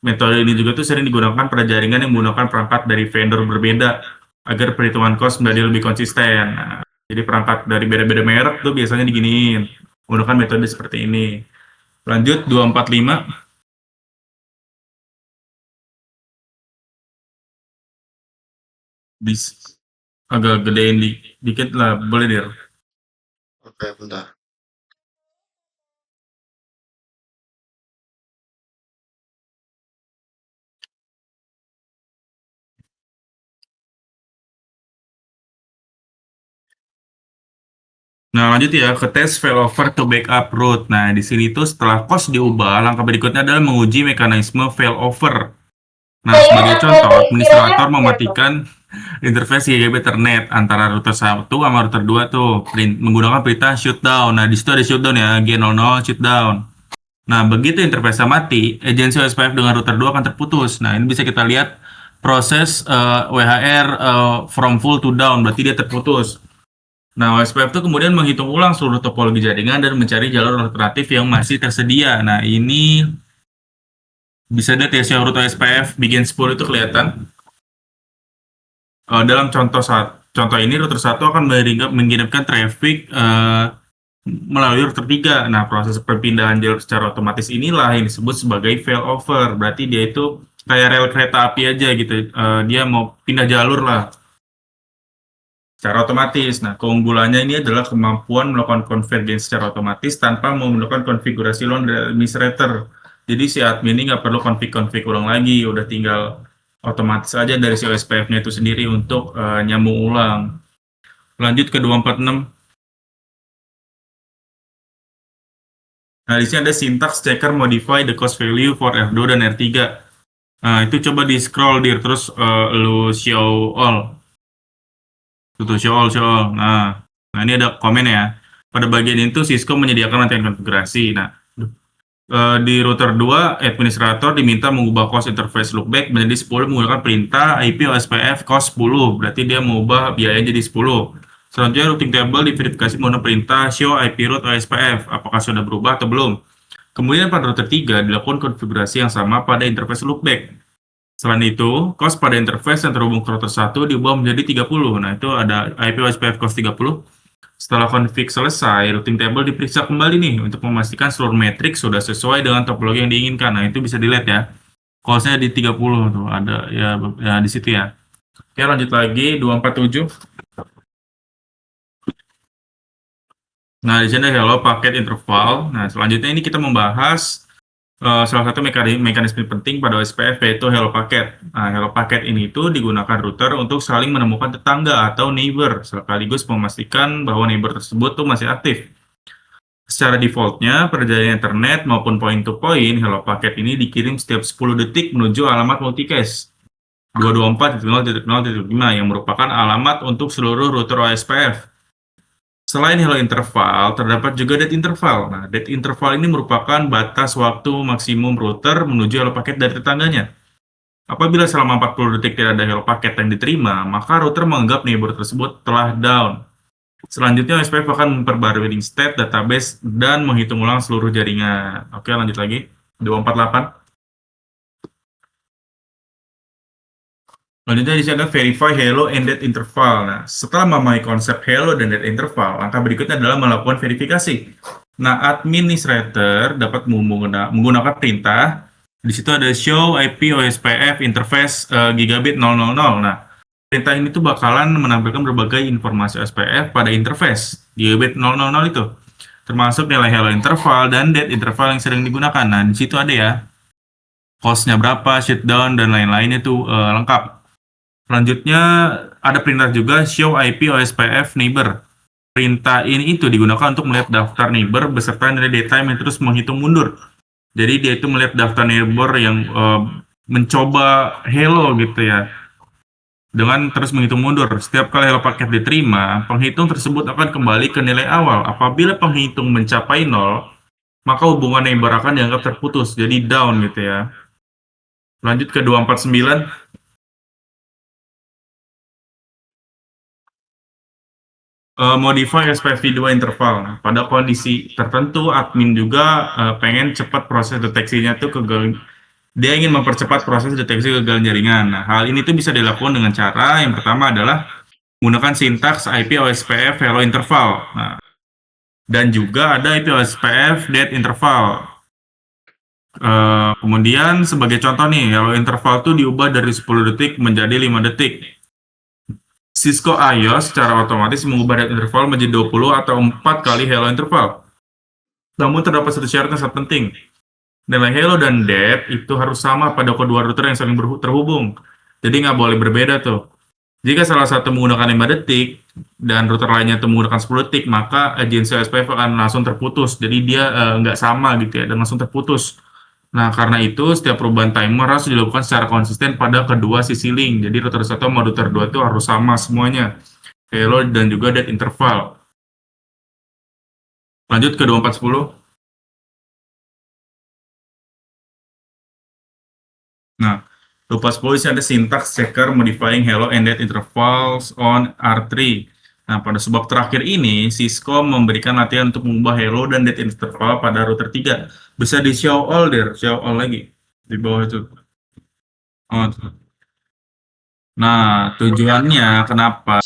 metode ini juga tuh sering digunakan pada jaringan yang menggunakan perangkat dari vendor berbeda agar perhitungan cost menjadi lebih konsisten. Nah, jadi perangkat dari beda-beda merek tuh biasanya diginiin. Menggunakan metode seperti ini. Lanjut 245. Agak gedein dikit lah, boleh dir. Oke, bentar. Nah, lanjut ya ke tes failover to backup route. Nah, di sini tuh setelah cost diubah, langkah berikutnya adalah menguji mekanisme failover. Nah, sebagai contoh, administrator mematikan interface GGB Ethernet antara router 1 sama router 2 tuh menggunakan perintah shutdown. Nah, di situ ada shutdown ya, G00 shutdown. Nah, begitu interface mati, agensi OSPF dengan router 2 akan terputus. Nah, ini bisa kita lihat proses WHR from full to down, berarti dia terputus. Nah, OSPF itu kemudian menghitung ulang seluruh topologi jaringan dan mencari jalur alternatif yang masih tersedia. Nah, ini bisa dilihat ya, route OSPF begin 10 itu kelihatan. Dalam contoh ini, router 1 akan mengirimkan traffic melalui router 3. Nah, proses perpindahan jalur secara otomatis inilah yang disebut sebagai failover. Berarti dia itu kayak rel kereta api aja gitu. Dia mau pindah jalur lah secara otomatis. Nah, keunggulannya ini adalah kemampuan melakukan konvergensi secara otomatis tanpa melakukan konfigurasi ulang dari administrator. Jadi si admin ini nggak perlu config ulang lagi, udah tinggal otomatis aja dari si OSPF-nya itu sendiri untuk nyambung ulang. Lanjut ke 246. Nah, di sini ada syntax checker modify the cost value for R2 dan R3. Nah, itu coba di scroll dir, terus lu show all. Tuh, show all. Nah, ini ada komen ya. Pada bagian itu Cisco menyediakan latihan konfigurasi. Nah, di router 2, administrator diminta mengubah cost interface loopback menjadi 10 menggunakan perintah IP OSPF cost 10. Berarti dia mengubah biayanya jadi 10. Selanjutnya routing table diverifikasi menggunakan perintah show IP route OSPF. Apakah sudah berubah atau belum? Kemudian pada router 3 dilakukan konfigurasi yang sama pada interface loopback. Selain itu, cost pada interface yang terhubung ke router 1 diubah menjadi 30. Nah, itu ada IP OSPF cost 30. Setelah config selesai, routing table diperiksa kembali nih untuk memastikan seluruh metrik sudah sesuai dengan topologi yang diinginkan. Nah, itu bisa dilihat ya. Cost-nya di 30 tuh, ada ya di situ ya. Oke, lanjut lagi 247. Nah, di sini ada hello packet interval. Nah, selanjutnya ini kita membahas salah satu mekanisme penting pada OSPF, yaitu hello packet. Nah, hello packet ini itu digunakan router untuk saling menemukan tetangga atau neighbor, sekaligus memastikan bahwa neighbor tersebut tuh masih aktif. Secara defaultnya, pada jaringan internet maupun point to point, hello packet ini dikirim setiap 10 detik menuju alamat multicast. 224.0.0.5 yang merupakan alamat untuk seluruh router OSPF. Selain hello interval, terdapat juga dead interval. Nah, dead interval ini merupakan batas waktu maksimum router menuju hello paket dari tetangganya. Apabila selama 40 detik tidak ada hello paket yang diterima, maka router menganggap neighbor tersebut telah down. Selanjutnya, OSPF akan memperbarui link state database dan menghitung ulang seluruh jaringan. Oke, lanjut lagi. 248. Selanjutnya di sini ada verify hello and dead interval. Nah, setelah memahami konsep hello dan dead interval, langkah berikutnya adalah melakukan verifikasi. Nah, administrator dapat menggunakan perintah. Di situ ada show IP OSPF interface gigabit 000. Nah, perintah ini tuh bakalan menampilkan berbagai informasi OSPF pada interface gigabit 000 itu, termasuk nilai hello interval dan dead interval yang sering digunakan. Nah, di situ ada ya, cost-nya berapa, shutdown, dan lain-lainnya tuh lengkap. Selanjutnya ada perintah juga show IP OSPF neighbor. Perintah ini itu digunakan untuk melihat daftar neighbor beserta nilai datetime yang terus menghitung mundur. Jadi dia itu melihat daftar neighbor yang mencoba hello gitu ya, dengan terus menghitung mundur. Setiap kali hello paket diterima, penghitung tersebut akan kembali ke nilai awal. Apabila penghitung mencapai 0, maka hubungan neighbor akan dianggap terputus, jadi down gitu ya. Lanjut ke 249. Modify SPFv2 interval. Nah, pada kondisi tertentu, admin juga pengen cepat proses deteksinya tuh dia ingin mempercepat proses deteksi kegagalan jaringan. Nah, hal ini tuh bisa dilakukan dengan cara yang pertama adalah menggunakan sintaks IP OSPF hello interval. Nah, dan juga ada IP OSPF dead interval. Kemudian sebagai contoh nih, hello interval tuh diubah dari 10 detik menjadi 5 detik. Cisco IOS secara otomatis mengubah dead interval menjadi 20 atau 4 kali hello interval. Namun terdapat satu syarat yang sangat penting. Nilai hello dan dead itu harus sama pada kedua router yang saling terhubung. Jadi nggak boleh berbeda tuh. Jika salah satu menggunakan 5 detik dan router lainnya itu menggunakan 10 detik, maka agensi OSPF akan langsung terputus. Jadi dia nggak sama gitu ya, dan langsung terputus. Nah, karena itu setiap perubahan timer harus dilakukan secara konsisten pada kedua sisi link. Jadi router 1 sama router 2 itu harus sama semuanya. Hello dan juga dead interval. Lanjut ke 2410. Nah, 2410 ini ada syntax checker modifying hello and dead intervals on R3. Nah, pada sebab terakhir ini, Cisco memberikan latihan untuk mengubah hello dan dead interval pada router 3. Bisa di show all show all lagi di bawah itu. Oh. Nah, tujuannya kenapa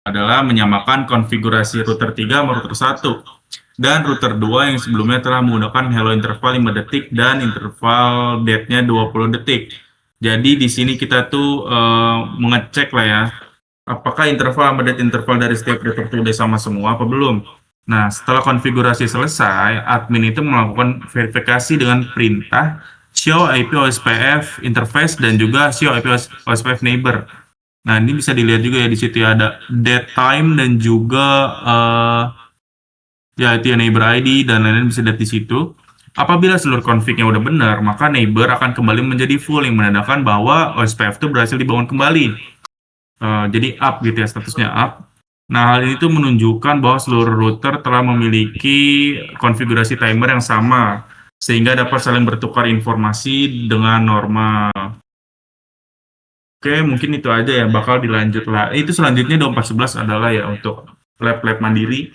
adalah menyamakan konfigurasi router 3 sama router 1 dan router 2 yang sebelumnya telah menggunakan hello interval 5 detik dan interval dead-nya 20 detik. Jadi di sini kita tuh mengecek lah ya, apakah interval sama dead interval dari setiap router itu udah sama semua apa belum. Nah, setelah konfigurasi selesai, admin itu melakukan verifikasi dengan perintah show IP OSPF interface dan juga show IP OSPF neighbor. Nah, ini bisa dilihat juga ya, di situ ya, ada dead time dan juga ya itu ya neighbor ID dan lain-lain bisa dilihat di situ. Apabila seluruh config-nya udah benar, maka neighbor akan kembali menjadi full yang menandakan bahwa OSPF itu berhasil dibangun kembali. Jadi up gitu ya, statusnya up. Nah, hal ini tuh menunjukkan bahwa seluruh router telah memiliki konfigurasi timer yang sama, sehingga dapat saling bertukar informasi dengan normal. Oke, mungkin itu aja ya, bakal dilanjut lah. Itu selanjutnya 2411 adalah ya untuk lab-lab mandiri.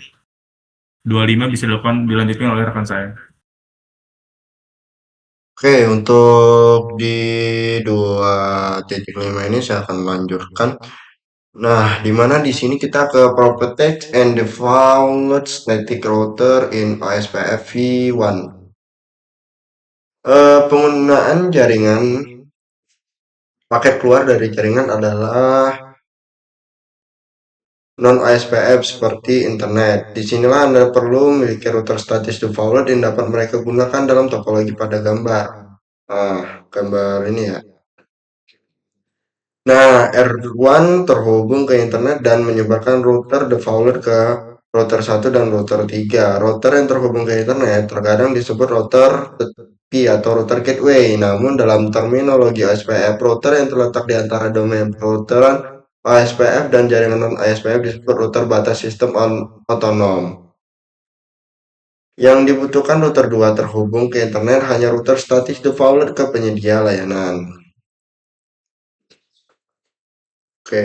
25 bisa dilanjutkan oleh rekan saya. Oke, untuk di 2.5 ini saya akan lanjutkan. Nah, di mana di sini kita ke properties and default static router in OSPF v1. Penggunaan jaringan paket keluar dari jaringan adalah non-OSPF seperti internet. Disinilah Anda perlu memiliki router statis default yang dapat mereka gunakan dalam topologi pada gambar. Gambar ini ya. Nah, R1 terhubung ke internet dan menyebarkan router default ke router 1 dan router 3. Router yang terhubung ke internet terkadang disebut router TCP atau router gateway. Namun dalam terminologi OSPF, router yang terletak di antara domain routeran OSPF dan jaringan non-OSPF disebut router batas sistem otonom. Yang dibutuhkan router 2 terhubung ke internet hanya router statis default ke penyedia layanan. Oke,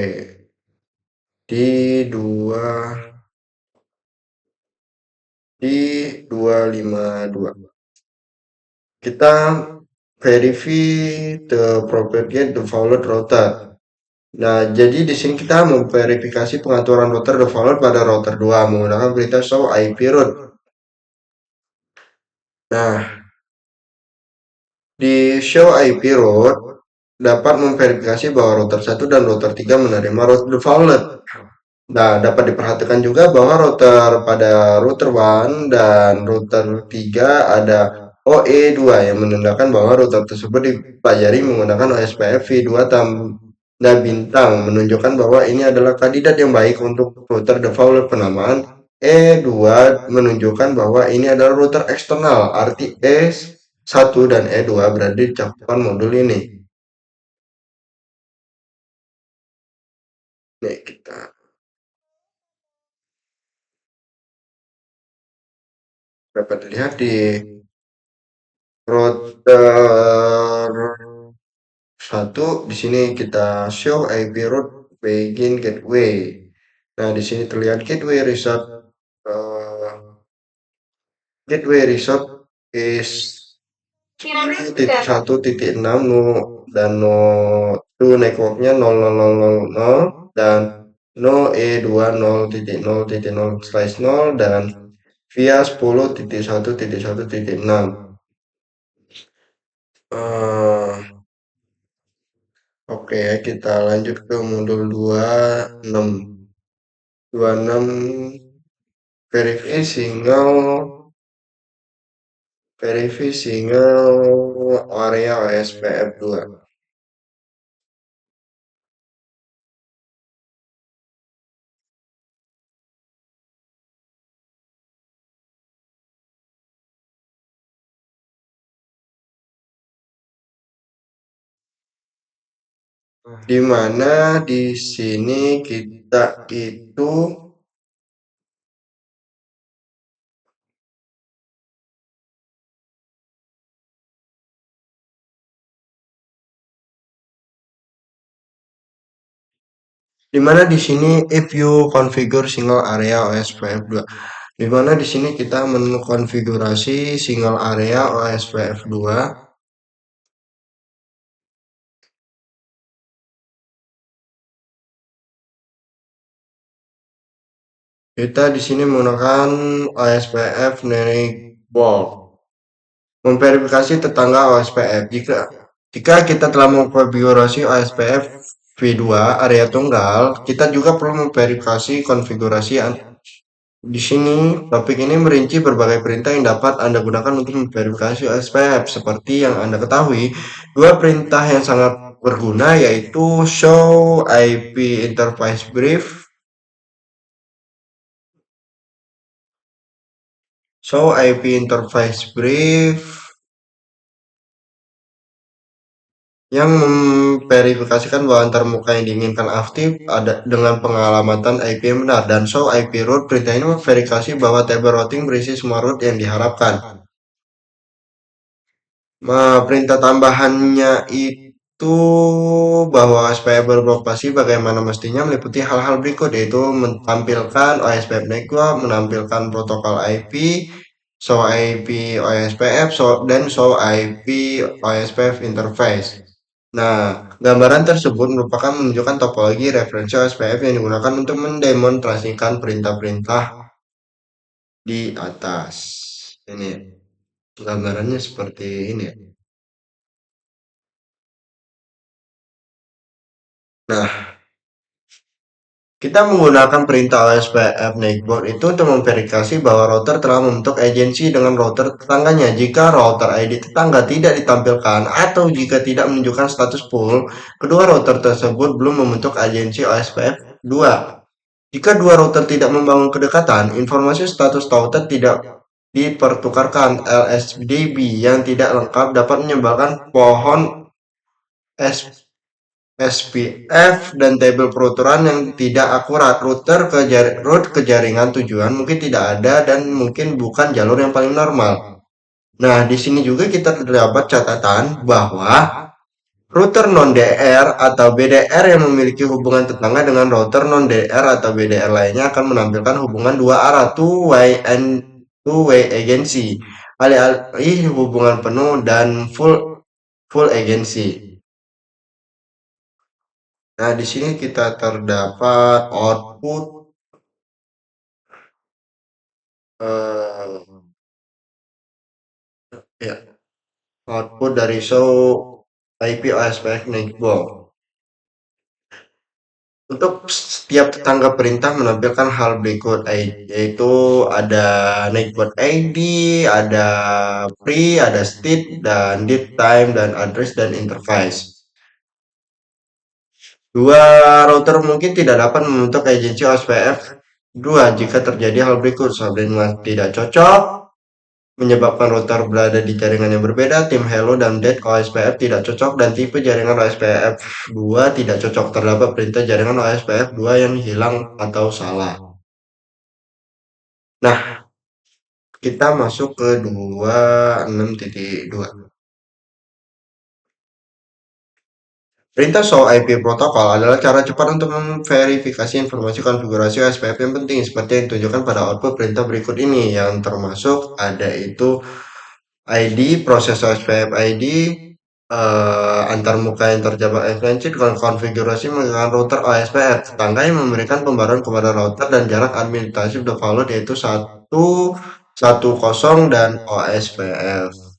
di 252 kita verify the propagate default router. Nah, jadi di sini kita memverifikasi pengaturan router default pada router 2 menggunakan perintah show IP route. Nah, di show IP route dapat memverifikasi bahwa router 1 dan router 3 menerima route default. Nah, dapat diperhatikan juga bahwa router pada router 1 dan router 3 ada OE2 yang menandakan bahwa router tersebut dipelajari menggunakan OSPF V2 tanda bintang, menunjukkan bahwa ini adalah kandidat yang baik untuk router default. Penamaan E2 menunjukkan bahwa ini adalah router eksternal, arti E1 dan E2 berada di cakupan modul ini. Nih, kita dapat lihat di router 1 di sini kita show IP route begin gateway. Nah, di sini terlihat gateway result is 1.6 dan no to networknya 0000 dan no E2 0.0.0/0 dan via 10.1.1.6. Oke, kita lanjut ke modul 26 verify single area OSPF 2. Di mana di sini kita itu if you configure single area OSPF 2. Di mana di sini kita mengonfigurasi single area OSPF 2. Kita di sini menggunakan OSPF network. Memverifikasi tetangga OSPF. Jika kita telah mengkonfigurasi OSPF V2 area tunggal, kita juga perlu memverifikasi konfigurasi. Di sini, topik ini merinci berbagai perintah yang dapat Anda gunakan untuk memverifikasi OSPF. Seperti yang Anda ketahui, dua perintah yang sangat berguna yaitu show IP interface brief yang memverifikasikan bahwa antarmuka yang diinginkan aktif ada dengan pengalamatan IP yang benar, dan show IP route. Perintah ini memverifikasi bahwa table routing berisi semua route yang diharapkan. Perintah tambahannya itu bahwa OSPF beroperasi bagaimana mestinya meliputi hal-hal berikut, yaitu menampilkan OSPF network, menampilkan protokol IP, show IP OSPF, dan show IP OSPF interface. Nah, gambaran tersebut merupakan menunjukkan topologi referensi OSPF yang digunakan untuk mendemonstrasikan perintah-perintah di atas. Ini gambarannya seperti ini. Nah, kita menggunakan perintah OSPF network itu untuk memverifikasi bahwa router telah membentuk agensi dengan router tetangganya. Jika router ID tetangga tidak ditampilkan atau jika tidak menunjukkan status full, kedua router tersebut belum membentuk agensi OSPF 2. Jika dua router tidak membangun kedekatan, informasi status router tidak dipertukarkan. LSDB yang tidak lengkap dapat menyebabkan pohon SPF dan tabel peruturan yang tidak akurat. Route ke jaringan tujuan mungkin tidak ada dan mungkin bukan jalur yang paling normal. Nah, di sini juga kita terdapat catatan bahwa router non-DR atau BDR yang memiliki hubungan tetangga dengan router non-DR atau BDR lainnya akan menampilkan hubungan dua arah two-way agency, alih-alih hubungan penuh dan full agency. Nah, di sini kita terdapat output ya, output dari show IP OSPF network. Untuk setiap tetangga perintah menampilkan hal berikut, yaitu ada network ID, ada free, ada state, dan date time, dan address, dan interface. Dua router mungkin tidak dapat membentuk agensi OSPF 2 jika terjadi hal berikut. Subnet tidak cocok, menyebabkan router berada di jaringan yang berbeda. Tim Hello dan Dead OSPF tidak cocok dan tipe jaringan OSPF 2 tidak cocok. Terdapat perintah jaringan OSPF 2 yang hilang atau salah. Nah, kita masuk ke 26.2. Perintah show IP protokol adalah cara cepat untuk memverifikasi informasi konfigurasi OSPF yang penting seperti yang ditunjukkan pada output perintah berikut ini, yang termasuk ada itu ID, proses OSPF ID, antarmuka yang terjebak FNC dengan konfigurasi menggunakan router OSPF. Tetangga yang memberikan pembaruan kepada router dan jarak administratif default yaitu 110 dan OSPF.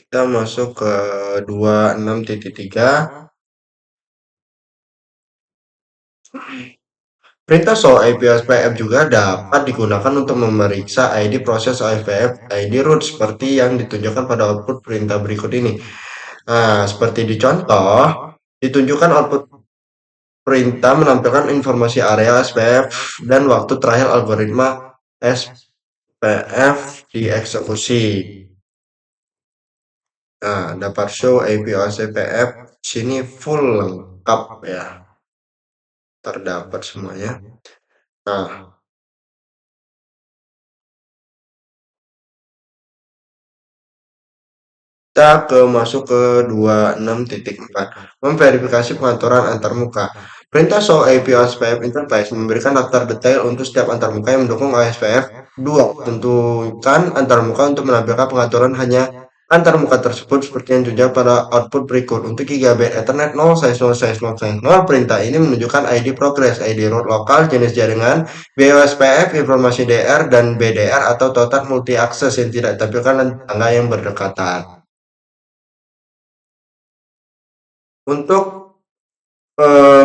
Kita masuk ke 26.3. Perintah show IP OSPF juga dapat digunakan untuk memeriksa ID proses OSPF ID root seperti yang ditunjukkan pada output perintah berikut ini. Nah, seperti di contoh, ditunjukkan output perintah menampilkan informasi area SPF dan waktu terakhir algoritma SPF dieksekusi. Nah, dapat show IP OSPF sini full lengkap ya. Terdapat semuanya. Nah, kita masuk ke 26.4. Memverifikasi pengaturan antarmuka. Perintah show IP OSPF interface memberikan daftar detail untuk setiap antarmuka yang mendukung OSPF 2. Tentukan antarmuka untuk menampilkan pengaturan hanya antarmuka tersebut seperti yang ditunjukkan pada output berikut. Untuk gigabit Ethernet 0 size 0 size 0 size 0, perintah ini menunjukkan ID progress, ID root lokal, jenis jaringan, BOSPF, informasi DR, dan BDR atau total multi access yang tidak ditampilkan tangga yang berdekatan. Untuk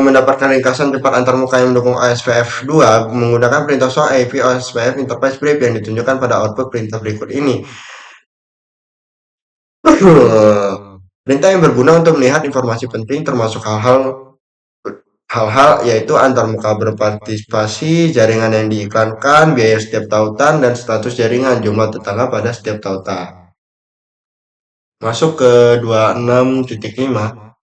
mendapatkan ringkasan cepat antarmuka yang mendukung OSPF 2 menggunakan perintah show IP OSPF interface brief yang ditunjukkan pada output perintah berikut ini. Perintah yang berguna untuk melihat informasi penting termasuk hal-hal yaitu antarmuka berpartisipasi, jaringan yang diiklankan, biaya setiap tautan, dan status jaringan, jumlah tetangga pada setiap tautan. Masuk ke 26.5.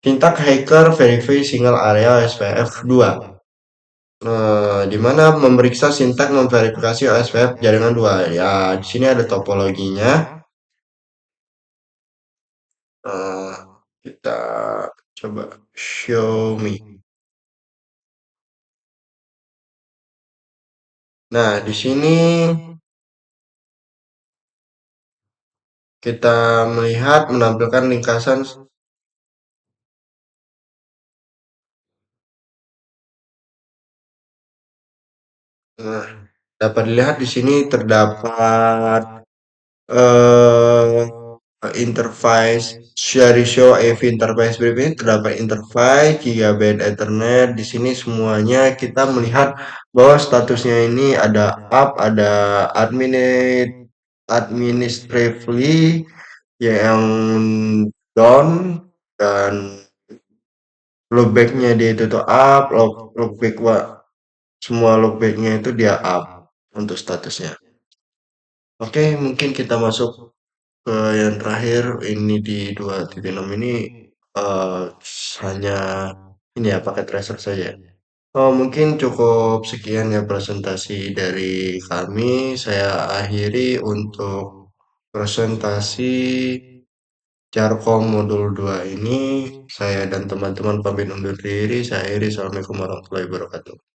Sintak hacker verify single area OSPF 2. Di mana memeriksa sintak memverifikasi OSPF jaringan 2. Ya, di sini ada topologinya. Kita coba show me. Nah, di sini kita melihat menampilkan ringkasan. Nah, dapat dilihat di sini terdapat interface dari show AV interface berikut ini terdapat interface gigabit Ethernet. Di sini semuanya kita melihat bahwa statusnya ini ada up, ada administratively yang down, dan loopback-nya dia itu tuh up, loopback semua loopback-nya itu dia up untuk statusnya. Oke, mungkin kita masuk ke yang terakhir. Ini di 2.6 ini eh, hanya ini ya pakai tracer saja. Oh, mungkin cukup sekian ya presentasi dari kami. Saya akhiri untuk presentasi Jarkom modul 2 ini. Saya dan teman-teman pamit undur diri. Saya akhiri. Assalamualaikum warahmatullahi wabarakatuh.